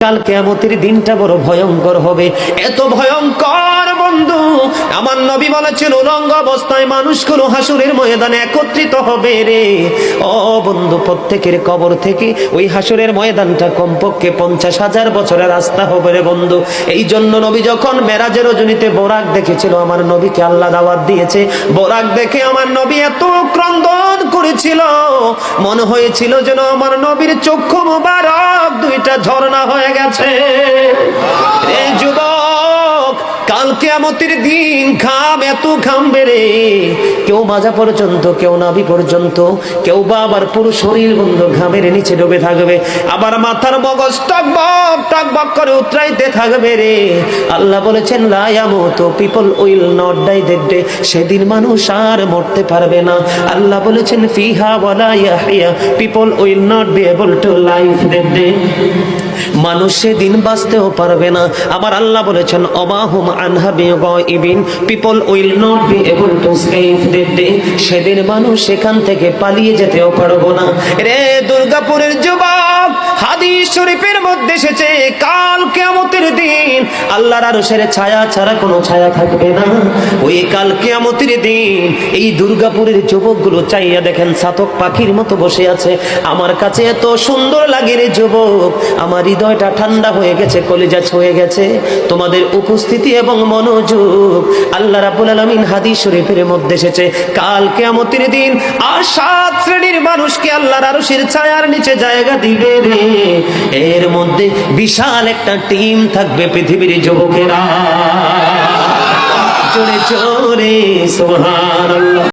কাল কিয়ামতের দিনটা বড় ভয়ঙ্কর হবে, এত ভয়ঙ্কর বন্ধু। আমার নবী বলেছেন উলঙ্গ অবস্থায় মানুষগুলো হাসরের ময়দানে একত্রিত হবে রে। ও বন্ধু, প্রত্যেকের কবর থেকে ওই হাসরের ময়দানটা কমপক্ষে 50,000 বছরের রাস্তা হবে রে বন্ধু। এই জন্য নবী যখন মেরাজের রজনীতে বোরাক দেখেছিল, আমার নবীকে আল্লাহ দাওয়াত দিয়েছে, বোরাক দেখে আমার নবী এত ক্রন্দন করেছিল, মনে হয়েছিল যেন আমার নবীর চক্ষু মুবারক দুইটা ঝর্ণা হয়ে গেছে। এই যুবক, কাল কিয়ামতের দিন ঘাম এত ঘামবে রে, কেউ মাজা পর্যন্ত, কেউ নাভি পর্যন্ত, কেউ বা আবার পুরো শরীর বন্ধু ঘামের নিচে ডুবে থাকবে, আবার মাথার মগজ টকবক টকবক করে উতরাইতে থাকবে রে। আল্লাহ বলেছেন লা ইয়ামুতু, people will not die that day, সেদিন মানুষ আর মরতে পারবে না। আল্লাহ বলেছেন ফিহা ওয়ালা ইয়াহইয়া, people will not be able to live that day, মানুষ সেদিন বাঁচতেও পারবে না। আবার আল্লাহ বলেছেন অমাহুম আনহা বিগাইবিন, people will not be able to escape that day, সেদিন মানুষ সেখান থেকে পালিয়ে যেতেও পারবো না রে। দুর্গাপুরের যুবক, হাদিস শরীফের মধ্যে এসেছে কাল কিয়ামতের দিন আল্লাহর আরশের ছায়া ছাড়া কোনো ছায়া থাকবে না। ওই কাল কিয়ামতের দিন এই দুর্গাপুরের যুবকগুলো চাইয়া দেখেন চাতক পাখির মতো বসে আছে। আমার কাছে এত সুন্দর লাগে রে যুবক, আমার হৃদয়টা ঠান্ডা হয়ে গেছে, কলিজা ছুঁয়ে গেছে তোমাদের উপস্থিতি এবং মনোযোগ। আল্লাহ রাব্বুল আলামিন হাদিস শরীফের মধ্যে এসেছে কাল কিয়ামতের দিন আর 7 শ্রেণীর মানুষকে আল্লাহর আরশের ছায়ার নিচে জায়গা দিবে রে। এর মধ্যে বিশাল একটা টিম থাকবে পৃথিবীর যুবকেরা। জোরে জোরে সুবহানাল্লাহ।